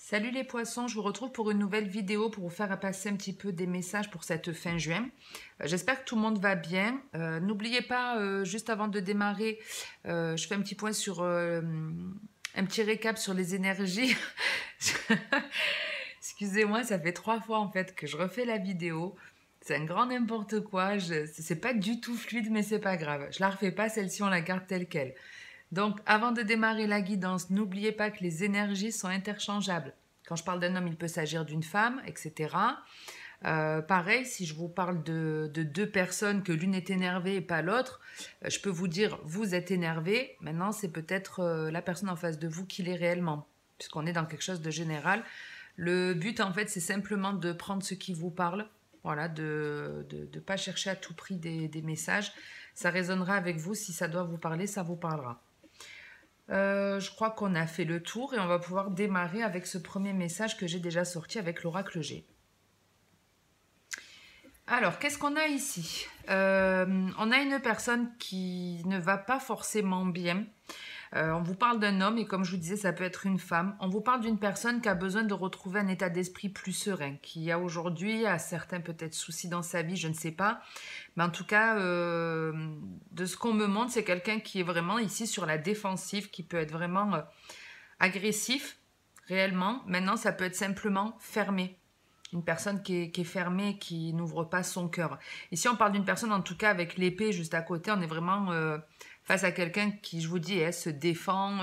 Salut les poissons, je vous retrouve pour une nouvelle vidéo pour vous faire passer un petit peu des messages pour cette fin juin. J'espère que tout le monde va bien. N'oubliez pas, juste avant de démarrer, je fais un petit point sur un petit récap sur les énergies. Excusez-moi, ça fait 3 fois en fait que je refais la vidéo. C'est un grand n'importe quoi. C'est pas du tout fluide, mais c'est pas grave. Je la refais pas, celle-ci on la garde telle quelle. Donc, avant de démarrer la guidance, n'oubliez pas que les énergies sont interchangeables. Quand je parle d'un homme, il peut s'agir d'une femme, etc. Pareil, si je vous parle de deux personnes, que l'une est énervée et pas l'autre, je peux vous dire, vous êtes énervé. Maintenant, c'est peut-être la personne en face de vous qui l'est réellement, puisqu'on est dans quelque chose de général. Le but, en fait, c'est simplement de prendre ce qui vous parle. Voilà, de ne pas chercher à tout prix des messages. Ça résonnera avec vous. Si ça doit vous parler, ça vous parlera. Je crois qu'on a fait le tour et on va pouvoir démarrer avec ce premier message que j'ai déjà sorti avec l'oracle G. Alors, qu'est-ce qu'on a ici? On a une personne qui ne va pas forcément bien. On vous parle d'un homme et comme je vous disais, ça peut être une femme. On vous parle d'une personne qui a besoin de retrouver un état d'esprit plus serein, qui a aujourd'hui certains peut-être soucis dans sa vie, je ne sais pas. Mais en tout cas, de ce qu'on me montre, c'est quelqu'un qui est vraiment ici sur la défensive, qui peut être vraiment agressif, réellement. Maintenant, ça peut être simplement fermé. Une personne qui est fermée, qui n'ouvre pas son cœur. Ici, on parle d'une personne, en tout cas, avec l'épée juste à côté. On est vraiment face à quelqu'un qui, je vous dis, se défend,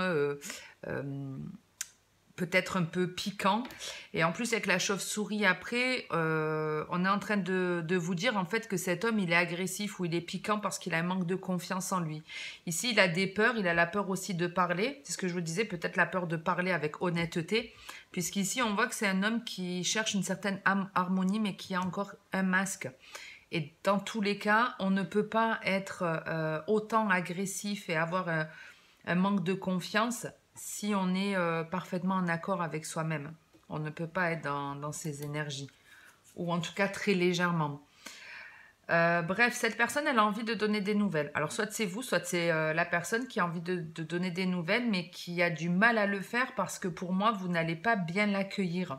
peut-être un peu piquant. Et en plus, avec la chauve-souris après, on est en train de vous dire, en fait, que cet homme, il est agressif ou il est piquant parce qu'il a un manque de confiance en lui. Ici, il a des peurs. Il a la peur aussi de parler. C'est ce que je vous disais, peut-être la peur de parler avec honnêteté. Puisqu'ici, on voit que c'est un homme qui cherche une certaine harmonie, mais qui a encore un masque. Et dans tous les cas, on ne peut pas être autant agressif et avoir un manque de confiance si on est parfaitement en accord avec soi-même. On ne peut pas être dans ces énergies, ou en tout cas très légèrement. Bref, cette personne, elle a envie de donner des nouvelles. Alors, soit c'est vous, soit c'est la personne qui a envie de donner des nouvelles, mais qui a du mal à le faire parce que pour moi, vous n'allez pas bien l'accueillir.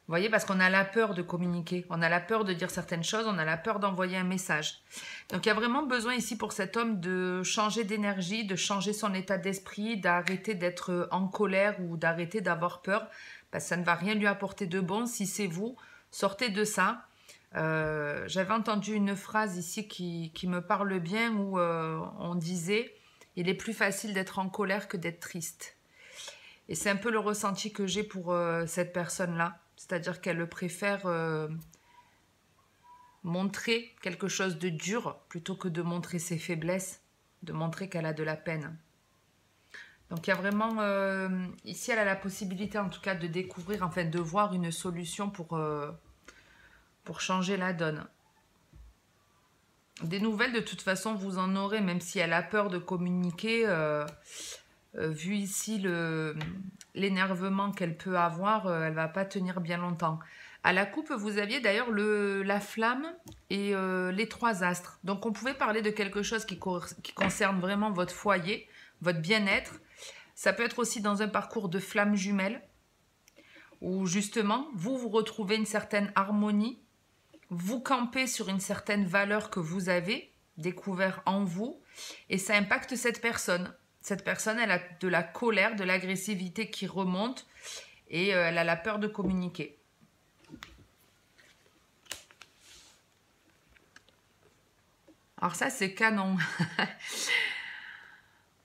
Vous voyez, parce qu'on a la peur de communiquer, on a la peur de dire certaines choses, on a la peur d'envoyer un message. Donc, il y a vraiment besoin ici pour cet homme de changer d'énergie, de changer son état d'esprit, d'arrêter d'être en colère ou d'arrêter d'avoir peur, parce que ça ne va rien lui apporter de bon. Si c'est vous, sortez de ça. J'avais entendu une phrase ici qui me parle bien où on disait « Il est plus facile d'être en colère que d'être triste ». Et c'est un peu le ressenti que j'ai pour cette personne-là. C'est-à-dire qu'elle préfère montrer quelque chose de dur plutôt que de montrer ses faiblesses, de montrer qu'elle a de la peine. Donc il y a vraiment, ici elle a la possibilité en tout cas de découvrir, enfin de voir une solution pour changer la donne. Des nouvelles de toute façon vous en aurez, même si elle a peur de communiquer, vu ici l'énervement qu'elle peut avoir, elle ne va pas tenir bien longtemps. À la coupe, vous aviez d'ailleurs la flamme et les 3 astres. Donc, on pouvait parler de quelque chose qui concerne vraiment votre foyer, votre bien-être. Ça peut être aussi dans un parcours de flamme jumelle, où justement, vous retrouvez une certaine harmonie, vous campez sur une certaine valeur que vous avez découvert en vous, et ça impacte cette personne. Cette personne, elle a de la colère, de l'agressivité qui remonte et elle a la peur de communiquer. Alors ça, c'est canon.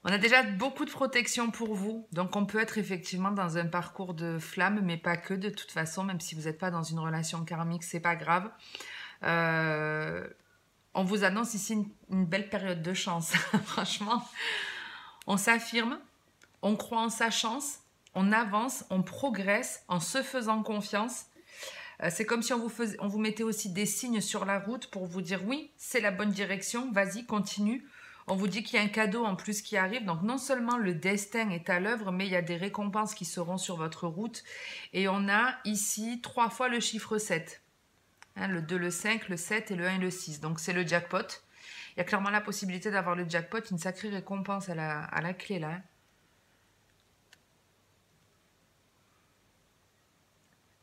On a déjà beaucoup de protection pour vous. Donc, on peut être effectivement dans un parcours de flamme, mais pas que de toute façon. Même si vous n'êtes pas dans une relation karmique, c'est pas grave. On vous annonce ici une belle période de chance. Franchement, on s'affirme, on croit en sa chance, on avance, on progresse en se faisant confiance. C'est comme si on vous mettait aussi des signes sur la route pour vous dire oui, c'est la bonne direction, vas-y, continue. On vous dit qu'il y a un cadeau en plus qui arrive. Donc non seulement le destin est à l'œuvre, mais il y a des récompenses qui seront sur votre route. Et on a ici 3 fois le chiffre 7. Hein, le 2, le 5, le 7 et le 1 et le 6. Donc c'est le jackpot. Il y a clairement la possibilité d'avoir le jackpot, une sacrée récompense à la clé là. Hein.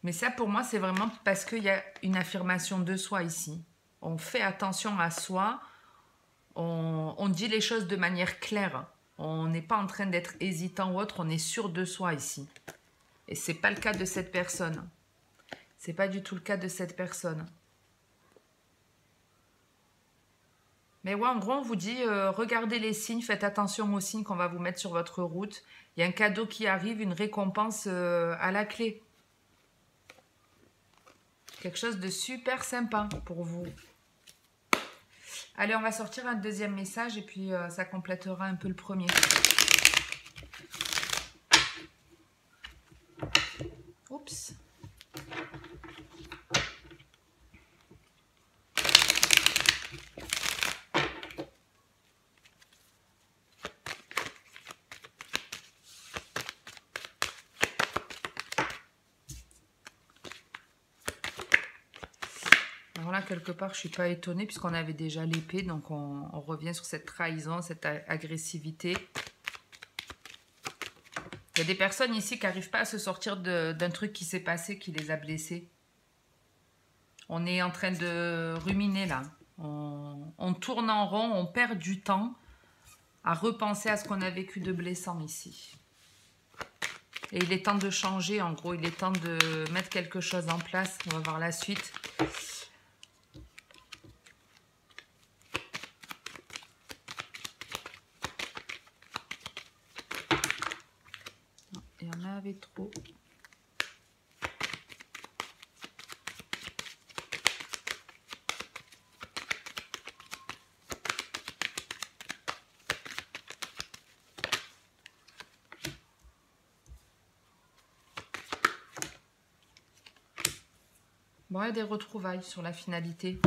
Mais ça, pour moi, c'est vraiment parce qu'il y a une affirmation de soi ici. On fait attention à soi, on dit les choses de manière claire. On n'est pas en train d'être hésitant ou autre, on est sûr de soi ici. Et c'est pas le cas de cette personne. C'est pas du tout le cas de cette personne. Mais ouais, en gros, on vous dit, regardez les signes, faites attention aux signes qu'on va vous mettre sur votre route. Il y a un cadeau qui arrive, une récompense à la clé. Quelque chose de super sympa pour vous. Allez, on va sortir un deuxième message et puis ça complétera un peu le premier. Oups. Alors là, quelque part, je ne suis pas étonnée puisqu'on avait déjà l'épée. Donc, on revient sur cette trahison, cette agressivité. Il y a des personnes ici qui n'arrivent pas à se sortir d'un truc qui s'est passé, qui les a blessés. On est en train de ruminer là. On tourne en rond, on perd du temps à repenser à ce qu'on a vécu de blessant ici. Et il est temps de changer, en gros. Il est temps de mettre quelque chose en place. On va voir la suite. Il y en avait trop. Bon, il y a des retrouvailles sur la finalité.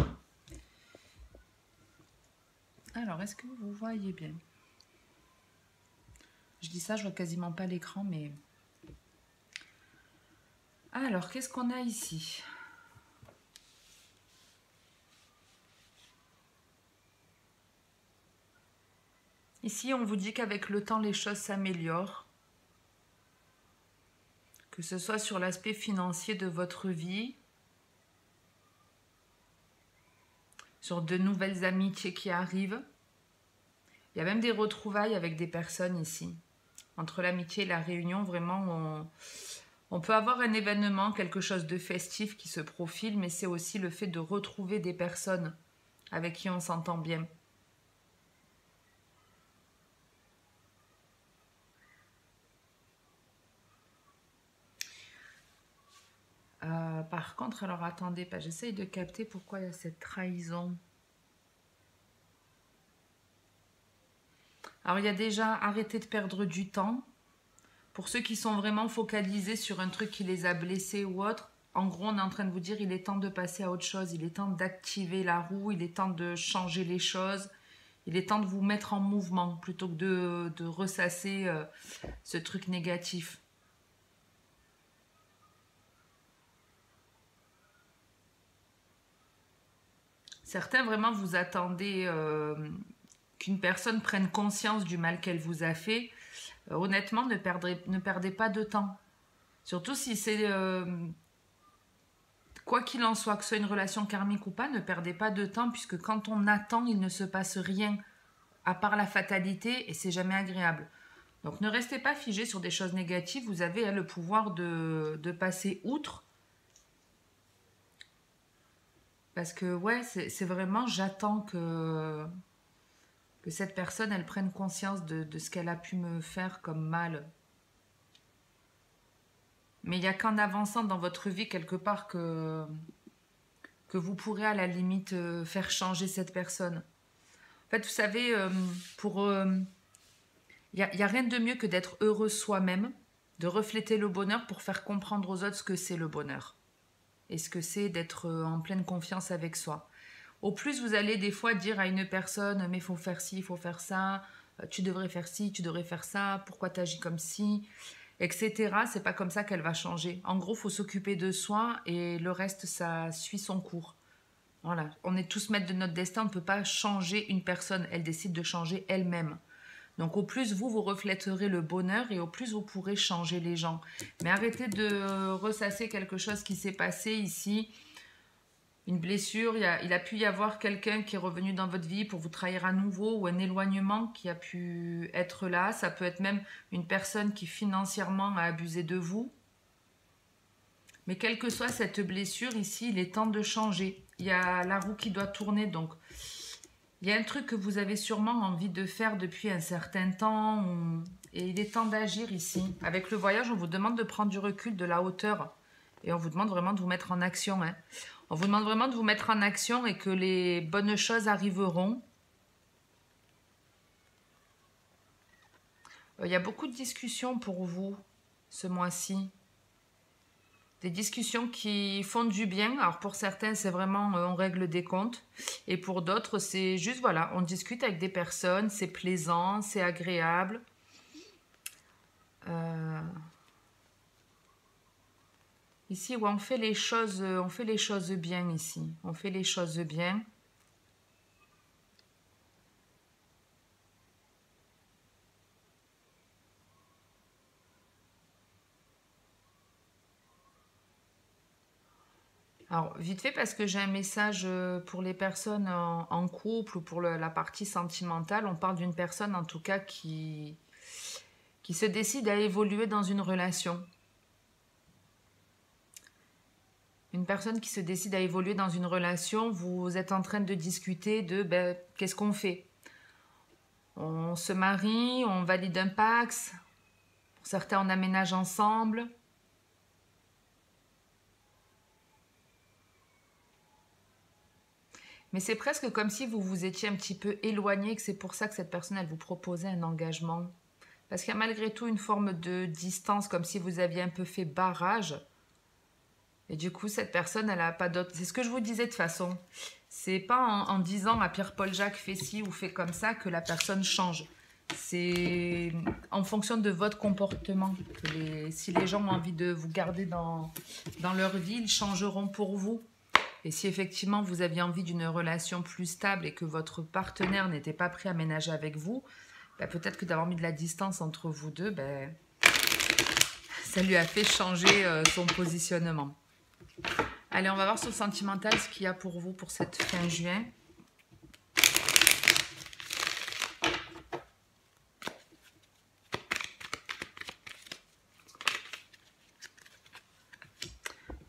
Alors, est-ce que vous voyez bien? Je dis ça, je vois quasiment pas l'écran, mais... Alors, qu'est-ce qu'on a ici? Ici, on vous dit qu'avec le temps, les choses s'améliorent. Que ce soit sur l'aspect financier de votre vie, sur de nouvelles amitiés qui arrivent. Il y a même des retrouvailles avec des personnes ici. Entre l'amitié et la réunion, vraiment, on peut avoir un événement, quelque chose de festif qui se profile, mais c'est aussi le fait de retrouver des personnes avec qui on s'entend bien. Par contre, alors attendez, j'essaye de capter pourquoi il y a cette trahison. Alors, il y a déjà arrêté de perdre du temps. Pour ceux qui sont vraiment focalisés sur un truc qui les a blessés ou autre, en gros, on est en train de vous dire il est temps de passer à autre chose. Il est temps d'activer la roue, il est temps de changer les choses. Il est temps de vous mettre en mouvement plutôt que de ressasser ce truc négatif. Certains, vraiment, vous attendez qu'une personne prenne conscience du mal qu'elle vous a fait. Honnêtement, ne perdez pas de temps. Surtout si c'est... quoi qu'il en soit, que ce soit une relation karmique ou pas, ne perdez pas de temps puisque quand on attend, il ne se passe rien à part la fatalité et c'est jamais agréable. Donc ne restez pas figé sur des choses négatives, vous avez le pouvoir de passer outre. Parce que ouais, c'est vraiment, j'attends que cette personne, elle prenne conscience de ce qu'elle a pu me faire comme mal. Mais il n'y a qu'en avançant dans votre vie quelque part que vous pourrez à la limite faire changer cette personne. En fait, vous savez, il n'y a rien de mieux que d'être heureux soi-même, de refléter le bonheur pour faire comprendre aux autres ce que c'est le bonheur. Et ce que c'est d'être en pleine confiance avec soi. Au plus, vous allez des fois dire à une personne « mais il faut faire ci, il faut faire ça, tu devrais faire ci, tu devrais faire ça, pourquoi tu agis comme ci ?» etc. C'est pas comme ça qu'elle va changer. En gros, il faut s'occuper de soi et le reste, ça suit son cours. Voilà, on est tous maîtres de notre destin, on ne peut pas changer une personne, elle décide de changer elle-même. Donc au plus vous reflèterez le bonheur et au plus vous pourrez changer les gens. Mais arrêtez de ressasser quelque chose qui s'est passé ici. Une blessure, il a pu y avoir quelqu'un qui est revenu dans votre vie pour vous trahir à nouveau ou un éloignement qui a pu être là. Ça peut être même une personne qui financièrement a abusé de vous. Mais quelle que soit cette blessure, ici, il est temps de changer. Il y a la roue qui doit tourner, donc il y a un truc que vous avez sûrement envie de faire depuis un certain temps et il est temps d'agir ici. Avec le voyage, on vous demande de prendre du recul, de la hauteur et on vous demande vraiment de vous mettre en action. Hein. On vous demande vraiment de vous mettre en action et que les bonnes choses arriveront. Il y a beaucoup de discussions pour vous ce mois-ci. Des discussions qui font du bien. Alors pour certains, c'est vraiment on règle des comptes. Et pour d'autres, c'est juste, voilà, on discute avec des personnes, c'est plaisant, c'est agréable. Ici, ouais, on fait les choses bien ici. On fait les choses bien. Alors, vite fait, parce que j'ai un message pour les personnes en couple ou pour la partie sentimentale. On parle d'une personne, en tout cas, qui se décide à évoluer dans une relation. Une personne qui se décide à évoluer dans une relation, vous êtes en train de discuter de qu'est-ce qu'on fait? On se marie, on valide un Pacs. Pour certains, on aménage ensemble. Mais c'est presque comme si vous vous étiez un petit peu éloigné, que c'est pour ça que cette personne, elle vous proposait un engagement. Parce qu'il y a malgré tout une forme de distance, comme si vous aviez un peu fait barrage. Et du coup, cette personne, elle n'a pas d'autre... C'est ce que je vous disais de toute façon. C'est pas en disant à Pierre-Paul Jacques, fais ci ou fais comme ça, que la personne change. C'est en fonction de votre comportement. Si les gens ont envie de vous garder dans leur vie, ils changeront pour vous. Et si effectivement vous aviez envie d'une relation plus stable et que votre partenaire n'était pas prêt à ménager avec vous, peut-être que d'avoir mis de la distance entre vous deux, ça lui a fait changer son positionnement. Allez, on va voir sur le sentimental ce qu'il y a pour vous pour cette fin juin.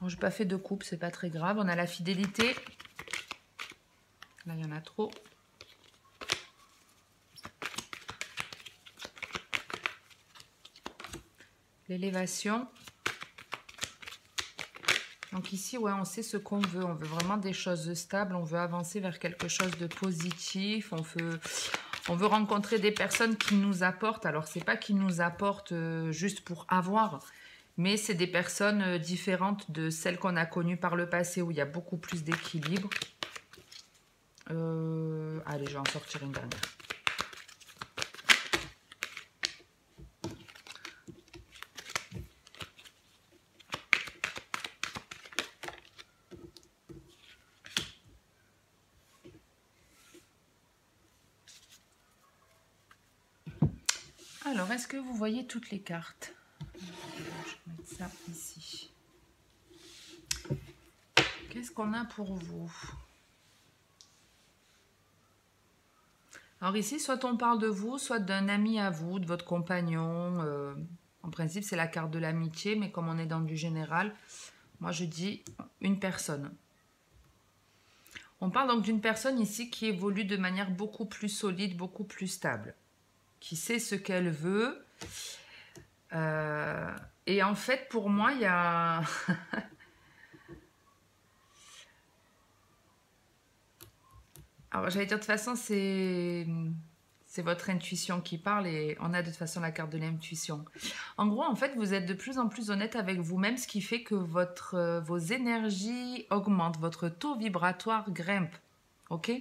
Je n'ai pas fait de coupe, c'est pas très grave. On a la fidélité. Là, il y en a trop. L'élévation. Donc ici, ouais, on sait ce qu'on veut. On veut vraiment des choses stables. On veut avancer vers quelque chose de positif. On veut rencontrer des personnes qui nous apportent. Alors, c'est pas qu'ils nous apportent juste pour avoir. Mais c'est des personnes différentes de celles qu'on a connues par le passé, où il y a beaucoup plus d'équilibre. Allez, je vais en sortir une dernière. Alors, est-ce que vous voyez toutes les cartes ? Je vais mettre ça ici. Qu'est-ce qu'on a pour vous? Alors ici, soit on parle de vous, soit d'un ami à vous, de votre compagnon. En principe, c'est la carte de l'amitié, mais comme on est dans du général, moi je dis une personne. On parle donc d'une personne ici qui évolue de manière beaucoup plus solide, beaucoup plus stable, qui sait ce qu'elle veut. Et en fait, pour moi, il y a... Alors, j'allais dire, de toute façon, c'est votre intuition qui parle et on a de toute façon la carte de l'intuition. En gros, en fait, vous êtes de plus en plus honnête avec vous-même, ce qui fait que vos énergies augmentent, votre taux vibratoire grimpe. Ok?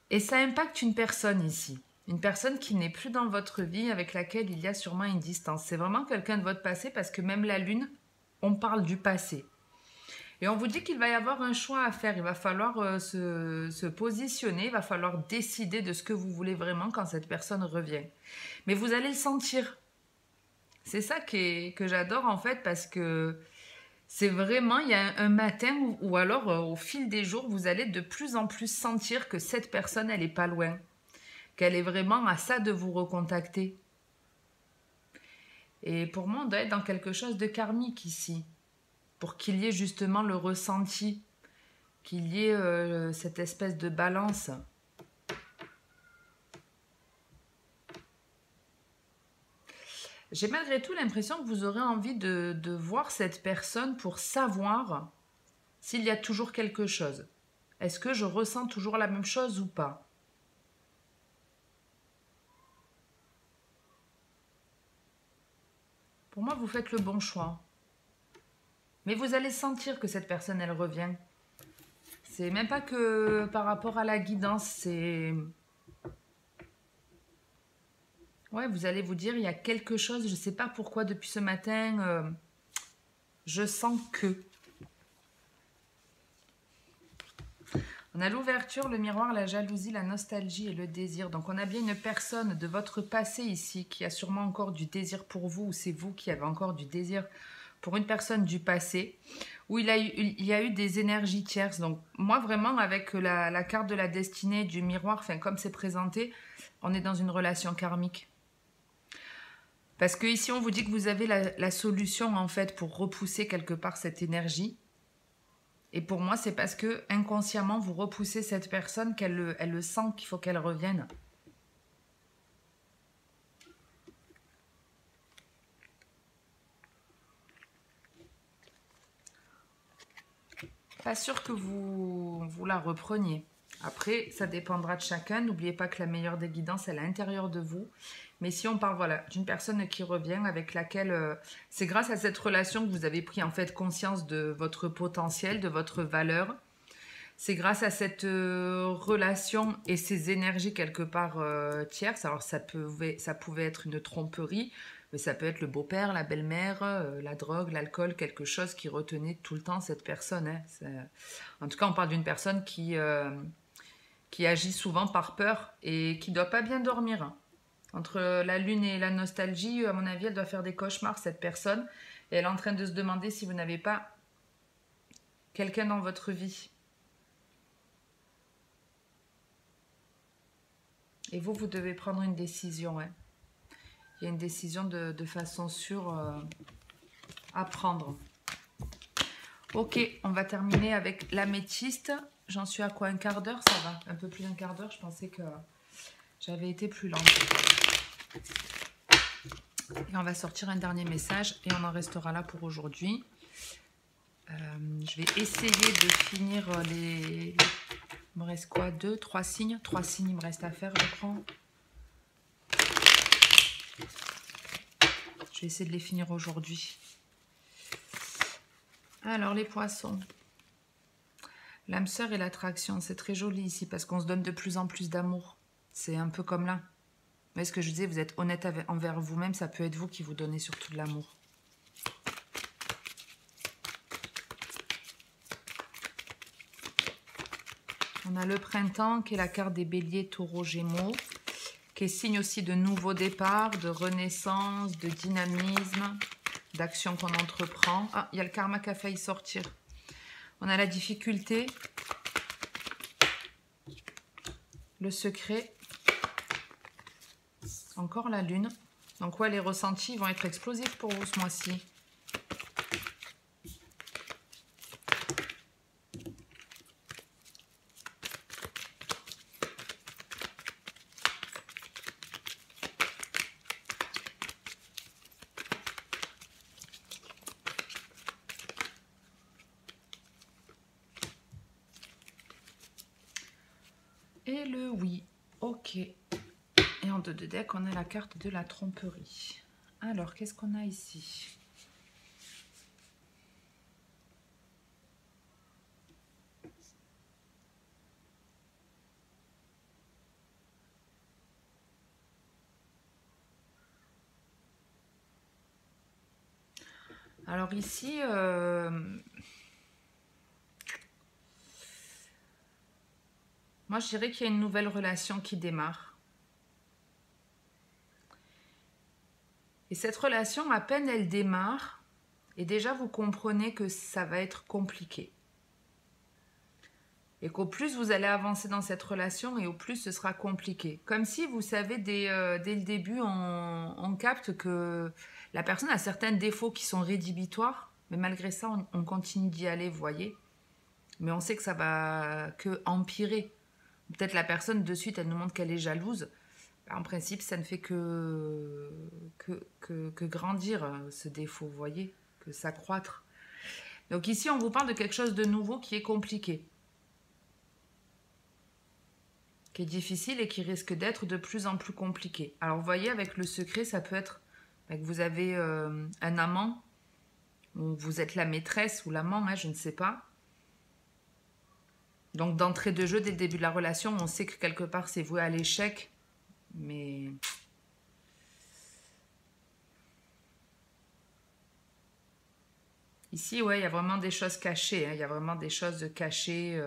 Et ça impacte une personne ici. Une personne qui n'est plus dans votre vie, avec laquelle il y a sûrement une distance. C'est vraiment quelqu'un de votre passé parce que même la lune, on parle du passé. Et on vous dit qu'il va y avoir un choix à faire. Il va falloir se positionner, il va falloir décider de ce que vous voulez vraiment quand cette personne revient. Mais vous allez le sentir. C'est ça que j'adore en fait parce que c'est vraiment, il y a un matin ou alors au fil des jours, vous allez de plus en plus sentir que cette personne, elle est pas loin. Qu'elle est vraiment à ça de vous recontacter. Et pour moi, on doit être dans quelque chose de karmique ici. Pour qu'il y ait justement le ressenti. Qu'il y ait cette espèce de balance. J'ai malgré tout l'impression que vous aurez envie de voir cette personne pour savoir s'il y a toujours quelque chose. Est-ce que je ressens toujours la même chose ou pas? Pour moi, vous faites le bon choix. Mais vous allez sentir que cette personne, elle revient. C'est même pas que par rapport à la guidance, c'est... Ouais, vous allez vous dire, il y a quelque chose, je ne sais pas pourquoi depuis ce matin, je sens que... On a l'ouverture, le miroir, la jalousie, la nostalgie et le désir. Donc on a bien une personne de votre passé ici qui a sûrement encore du désir pour vous, ou c'est vous qui avez encore du désir pour une personne du passé, où il y a eu des énergies tierces. Donc moi vraiment avec la carte de la destinée, du miroir, enfin comme c'est présenté, on est dans une relation karmique. Parce que ici on vous dit que vous avez la solution en fait pour repousser quelque part cette énergie. Et pour moi, c'est parce que inconsciemment, vous repoussez cette personne qu'elle elle le sent qu'il faut qu'elle revienne. Pas sûr que vous la repreniez. Après, ça dépendra de chacun. N'oubliez pas que la meilleure des guidances, elle est à l'intérieur de vous. Mais si on parle voilà, d'une personne qui revient, avec laquelle c'est grâce à cette relation que vous avez pris en fait conscience de votre potentiel, de votre valeur. C'est grâce à cette relation et ces énergies quelque part tierces. Alors ça pouvait être une tromperie, mais ça peut être le beau-père, la belle-mère, la drogue, l'alcool, quelque chose qui retenait tout le temps cette personne. Hein. En tout cas, on parle d'une personne qui agit souvent par peur et qui ne doit pas bien dormir. Entre la lune et la nostalgie, à mon avis, elle doit faire des cauchemars, cette personne. Et elle est en train de se demander si vous n'avez pas quelqu'un dans votre vie. Et vous devez prendre une décision. Ouais. Il y a une décision de façon sûre à prendre. Ok, on va terminer avec l'améthyste. J'en suis à quoi? Un quart d'heure? Ça va. Un peu plus d'un quart d'heure. Je pensais que j'avais été plus lente. Et on va sortir un dernier message et on en restera là pour aujourd'hui. Je vais essayer de finir les... Il me reste quoi? 2, 3 signes? 3 signes il me reste à faire, je crois. Je vais essayer de les finir aujourd'hui. Alors, les poissons. L'âme sœur et l'attraction, c'est très joli ici parce qu'on se donne de plus en plus d'amour. C'est un peu comme là. Vous voyez ce que je disais, vous êtes honnête envers vous-même, ça peut être vous qui vous donnez surtout de l'amour. On a le printemps qui est la carte des béliers, taureaux, gémeaux, qui est signe aussi de nouveau départ, de renaissance, de dynamisme, d'action qu'on entreprend. Ah, il y a le karma qui a failli sortir. On a la difficulté, le secret, encore la lune. Donc ouais, les ressentis vont être explosifs pour vous ce mois-ci. Et le oui, ok. Et en dos de deck, on a la carte de la tromperie. Alors, qu'est-ce qu'on a ici? Alors ici, Moi, je dirais qu'il y a une nouvelle relation qui démarre. Et cette relation, à peine elle démarre, et déjà vous comprenez que ça va être compliqué. Et qu'au plus vous allez avancer dans cette relation, et au plus ce sera compliqué. Comme si, vous savez, dès le début, on capte que la personne a certains défauts qui sont rédhibitoires, mais malgré ça, on continue d'y aller, vous voyez. Mais on sait que ça va que empirer. Peut-être la personne, de suite, elle nous montre qu'elle est jalouse. En principe, ça ne fait que grandir ce défaut, vous voyez, que s'accroître. Donc ici, on vous parle de quelque chose de nouveau qui est compliqué, qui est difficile et qui risque d'être de plus en plus compliqué. Alors vous voyez, avec le secret, ça peut être que vous avez un amant, ou vous êtes la maîtresse ou l'amant, hein, je ne sais pas. Donc d'entrée de jeu, dès le début de la relation, on sait que quelque part c'est voué à l'échec, mais ici, ouais, il y a vraiment des choses cachées, hein, il y a vraiment des choses cachées.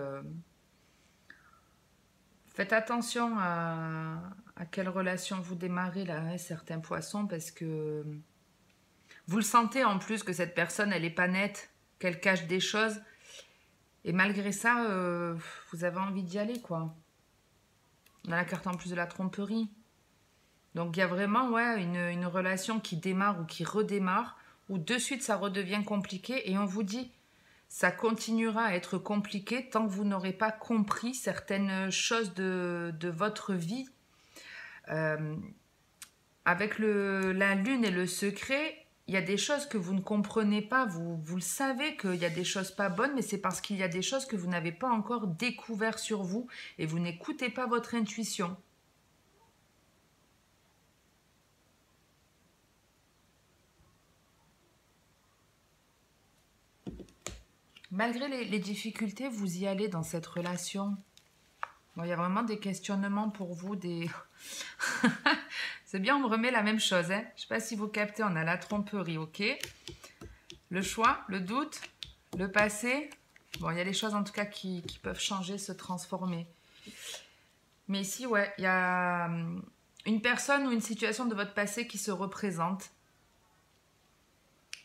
Faites attention à quelle relation vous démarrez là, hein, certains poissons, parce que vous le sentez en plus que cette personne, elle n'est pas nette, qu'elle cache des choses. Et malgré ça, vous avez envie d'y aller, quoi. On a la carte en plus de la tromperie. Donc, il y a vraiment, ouais, une relation qui démarre ou qui redémarre, où de suite, ça redevient compliqué. Et on vous dit, ça continuera à être compliqué tant que vous n'aurez pas compris certaines choses de votre vie. Avec la lune et le secret, il y a des choses que vous ne comprenez pas, vous le savez qu'il y a des choses pas bonnes, mais c'est parce qu'il y a des choses que vous n'avez pas encore découvert sur vous et vous n'écoutez pas votre intuition. Malgré les difficultés, vous y allez dans cette relation. Bon, il y a vraiment des questionnements pour vous, des... C'est bien, on me remet la même chose. Hein. Je ne sais pas si vous captez, on a la tromperie, ok. Le choix, le doute, le passé. Bon, il y a des choses en tout cas qui peuvent changer, se transformer. Mais ici, ouais, il y a une personne ou une situation de votre passé qui se représente.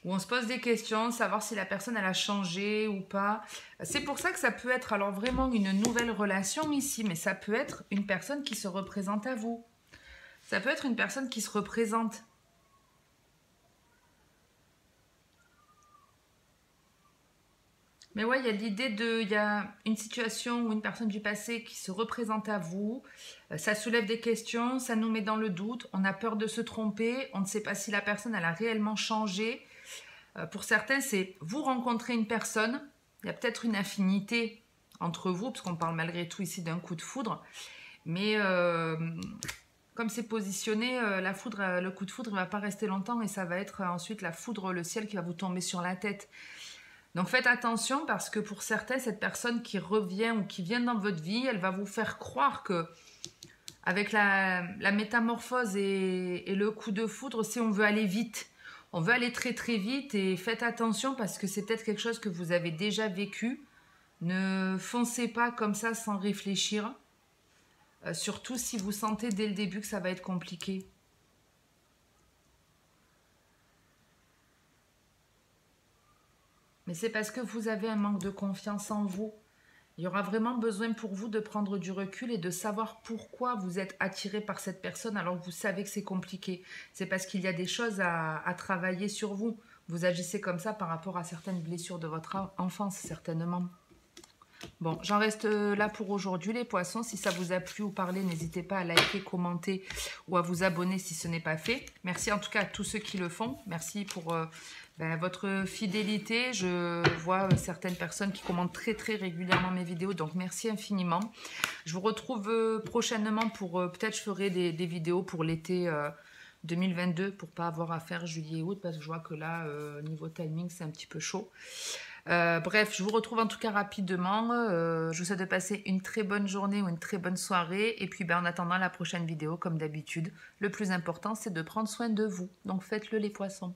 Où on se pose des questions, savoir si la personne elle a changé ou pas. C'est pour ça que ça peut être alors vraiment une nouvelle relation ici, mais ça peut être une personne qui se représente à vous. Ça peut être une personne qui se représente. Mais ouais, il y a l'idée il y a une situation ou une personne du passé qui se représente à vous. Ça soulève des questions, ça nous met dans le doute. On a peur de se tromper. On ne sait pas si la personne elle a réellement changé. Pour certains, c'est vous rencontrez une personne. Il y a peut-être une affinité entre vous, parce qu'on parle malgré tout ici d'un coup de foudre. Mais comme c'est positionné, le coup de foudre ne va pas rester longtemps et ça va être ensuite la foudre, le ciel qui va vous tomber sur la tête. Donc faites attention parce que pour certains, cette personne qui revient ou qui vient dans votre vie, elle va vous faire croire que avec la métamorphose et le coup de foudre, si on veut aller vite, on veut aller très très vite et faites attention parce que c'est peut-être quelque chose que vous avez déjà vécu. Ne foncez pas comme ça sans réfléchir. Surtout si vous sentez dès le début que ça va être compliqué. Mais c'est parce que vous avez un manque de confiance en vous. Il y aura vraiment besoin pour vous de prendre du recul et de savoir pourquoi vous êtes attiré par cette personne alors que vous savez que c'est compliqué. C'est parce qu'il y a des choses à travailler sur vous. Vous agissez comme ça par rapport à certaines blessures de votre enfance, certainement. Bon, j'en reste là pour aujourd'hui les poissons. Si ça vous a plu ou parlé, n'hésitez pas à liker, commenter ou à vous abonner si ce n'est pas fait. Merci en tout cas à tous ceux qui le font. Merci pour votre fidélité. Je vois certaines personnes qui commentent très très régulièrement mes vidéos, donc merci infiniment. Je vous retrouve prochainement pour peut-être je ferai des vidéos pour l'été 2022 pour pas avoir à faire juillet-août parce que je vois que là niveau timing c'est un petit peu chaud. Bref, je vous retrouve en tout cas rapidement. Je vous souhaite de passer une très bonne journée ou une très bonne soirée. Et puis en attendant la prochaine vidéo, comme d'habitude, le plus important c'est de prendre soin de vous. Donc faites-le les poissons.